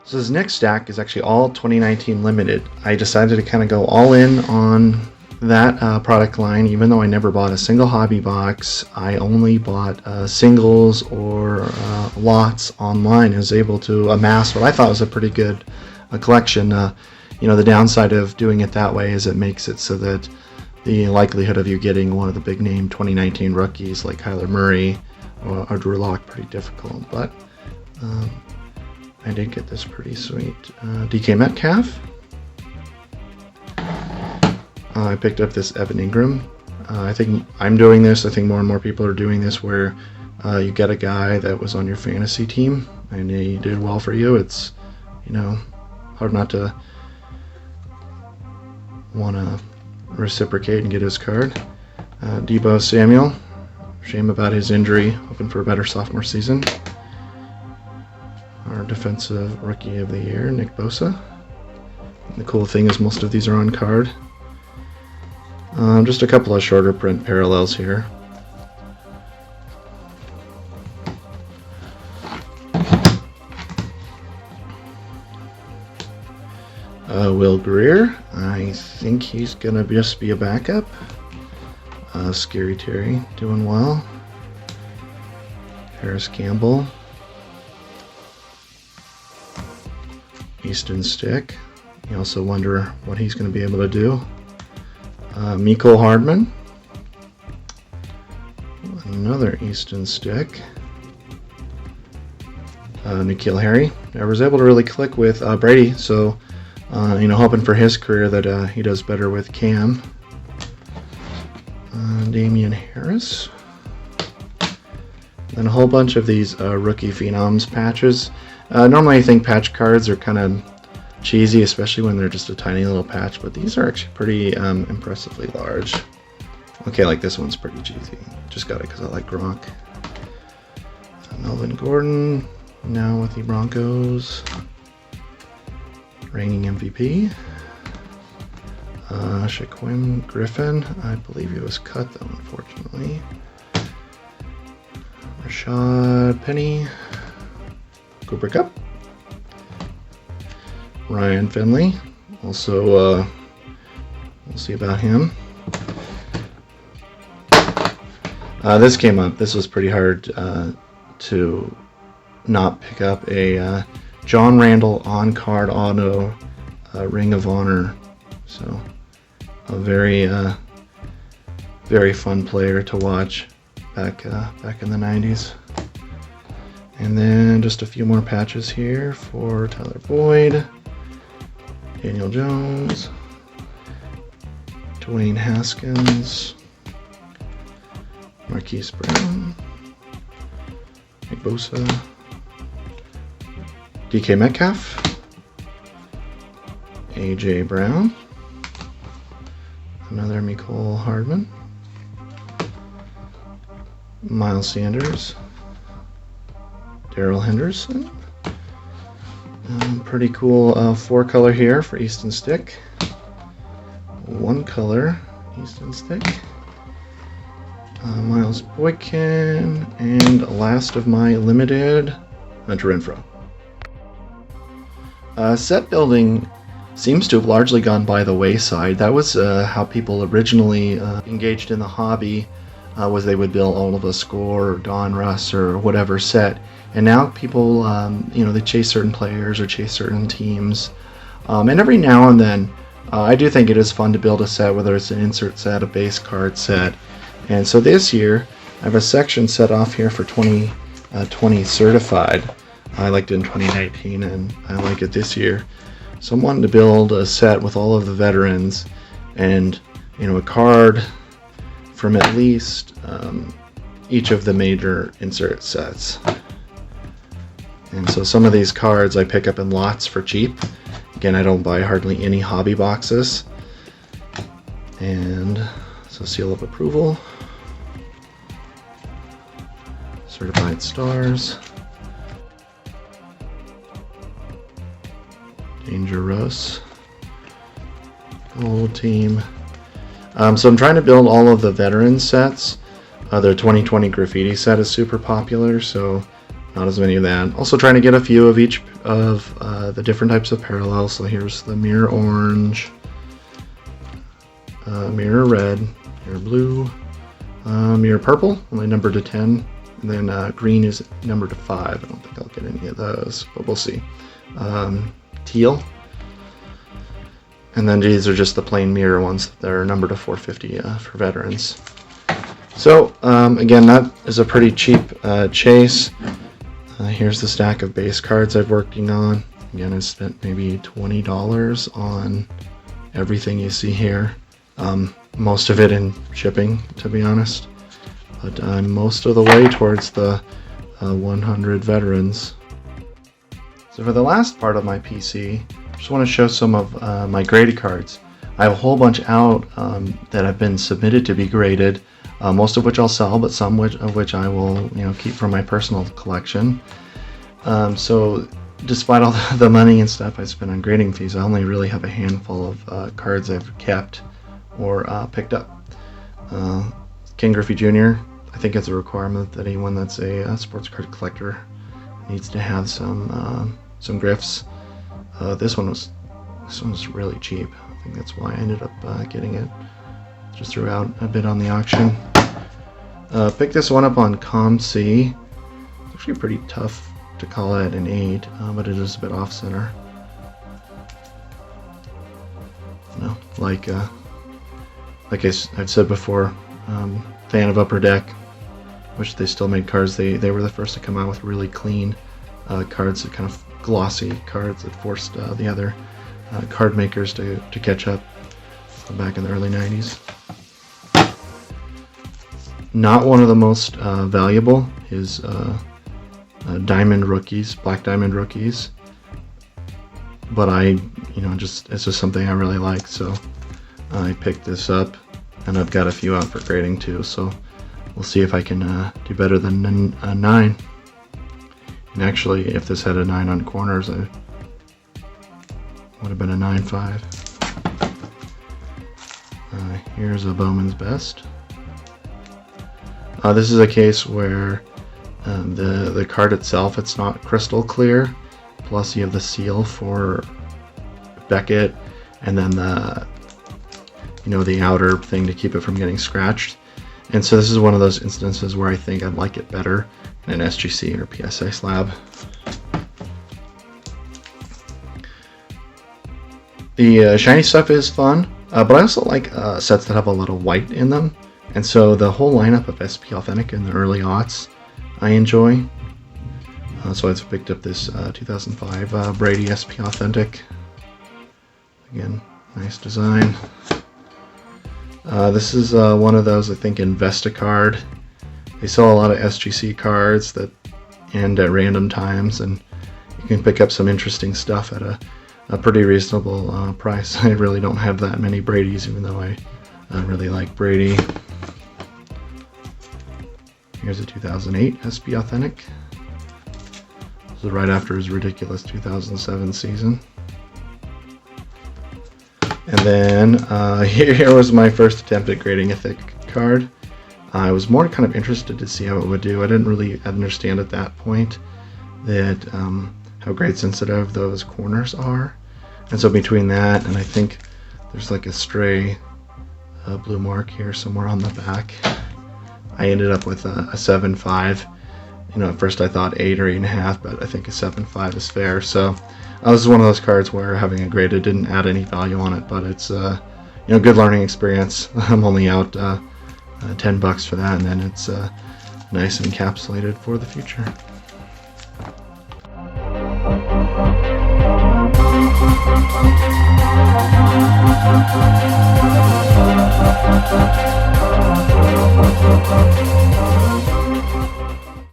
So this next stack is actually all 2019 limited. I decided to kind of go all in on that product line, even though I never bought a single hobby box. I only bought singles or lots online. I was able to amass what I thought was a pretty good collection. The downside of doing it that way is it makes it so that the likelihood of you getting one of the big name 2019 rookies like Kyler Murray or Drew Lock pretty difficult. But I did get this pretty sweet DK Metcalf. I picked up this Evan Ingram. I think I'm doing this. I think more and more people are doing this where you get a guy that was on your fantasy team and he did well for you. It's, hard not to want to reciprocate and get his card. Deebo Samuel. Shame about his injury. Hoping for a better sophomore season. Our defensive rookie of the year, Nick Bosa. And the cool thing is most of these are on card. Just a couple of shorter print parallels here. Will Greer. I think he's gonna just be a backup. Scary Terry doing well. Harris Campbell. Easton Stick. You also wonder what he's going to be able to do. Miko Hardman. Another Easton Stick. N'Keal Harry. I was able to really click with Brady, so hoping for his career that he does better with Cam. Damian Harris. Then a whole bunch of these rookie phenoms patches. Normally I think patch cards are kind of cheesy, especially when they're just a tiny little patch, but these are actually pretty impressively large. Okay, like this one's pretty cheesy. Just got it because I like Gronk. Melvin Gordon, now with the Broncos. Reigning MVP. Shaquem Griffin, I believe he was cut though, unfortunately. Rashad Penny. Cooper Cup. Ryan Finley. Also, we'll see about him. This came up. This was pretty hard to not pick up a John Randall on-card auto Ring of Honor. So, a very, very fun player to watch back in the 90s. And then just a few more patches here for Tyler Boyd, Daniel Jones, Dwayne Haskins, Marquise Brown, Nick Bosa, DK Metcalf, AJ Brown, another Mecole Hardman, Miles Sanders, Darrell Henderson. Pretty cool 4-color here for Easton Stick. 1-color Easton Stick. Miles Boykin, and last of my limited, Hunter Renfrow. Set building seems to have largely gone by the wayside. That was how people originally engaged in the hobby, was they would build all of a Score or Don Russ or whatever set. And now people, they chase certain players or chase certain teams. And every now and then, I do think it is fun to build a set, whether it's an insert set, a base card set. And so this year, I have a section set off here for 2020 certified. I liked it in 2019, and I like it this year. So I'm wanting to build a set with all of the veterans and, a card from at least each of the major insert sets. And so some of these cards I pick up in lots for cheap. Again, I don't buy hardly any hobby boxes. And so seal of approval. Certified stars. Dangerous. Gold team. So I'm trying to build all of the veteran sets. The 2020 graffiti set is super popular, so not as many of that. Also trying to get a few of each of the different types of parallels. So here's the mirror orange, mirror red, mirror blue, mirror purple, only numbered to 10. And then green is numbered to 5. I don't think I'll get any of those, but we'll see. Teal. And then these are just the plain mirror ones that are numbered to 450 for veterans. So again, that is a pretty cheap chase. Here's the stack of base cards I've working on. Again, I spent maybe $20 on everything you see here. Most of it in shipping, to be honest. But I'm most of the way towards the 100 veterans. So for the last part of my PC, I just want to show some of my graded cards. I have a whole bunch out that have been submitted to be graded, most of which I'll sell, but some of which I will keep for my personal collection. So despite all the money and stuff I spent on grading fees, I only really have a handful of cards I've kept or picked up. King Griffey Jr., I think it's a requirement that anyone that's a sports card collector needs to have some Griffs. This one was really cheap. I think that's why I ended up getting it. Just threw out a bit on the auction. Picked this one up on ComC. It's actually pretty tough to call it an 8, but it is a bit off center. Like I've said before, fan of Upper Deck. Wish they still made cards. They were the first to come out with really clean cards, that kind of glossy cards that forced the other card makers to catch up back in the early 90s. Not one of the most valuable is Diamond Rookies, Black Diamond Rookies. But it's just something I really like, so I picked this up, and I've got a few out for grading too, so we'll see if I can do better than a 9. And actually, if this had a 9 on corners, I would have been a 9.5. Here's a Bowman's Best. This is a case where the card itself, it's not crystal clear, plus you have the seal for Beckett, and then the outer thing to keep it from getting scratched. And so this is one of those instances where I think I'd like it better in an SGC or PSA slab. The shiny stuff is fun, but I also like sets that have a little white in them. And so the whole lineup of SP Authentic in the early aughts I enjoy. So I've picked up this 2005 Brady SP Authentic. Again, nice design. This is one of those, I think, Investacard. They sell a lot of SGC cards that end at random times, and you can pick up some interesting stuff at a pretty reasonable price. I really don't have that many Bradys, even though I really like Brady. Here's a 2008 SP Authentic. This is right after his ridiculous 2007 season. And then here was my first attempt at grading a thick card. I was more kind of interested to see how it would do. I didn't really understand at that point that how grade sensitive those corners are. And so between that and I think there's like a stray blue mark here somewhere on the back, I ended up with a 7.5. At first I thought 8 or 8.5, but I think a 7.5 is fair. So this is one of those cards where having it graded didn't add any value on it, but it's good learning experience. I'm only out $10 for that, and then it's nice and encapsulated for the future.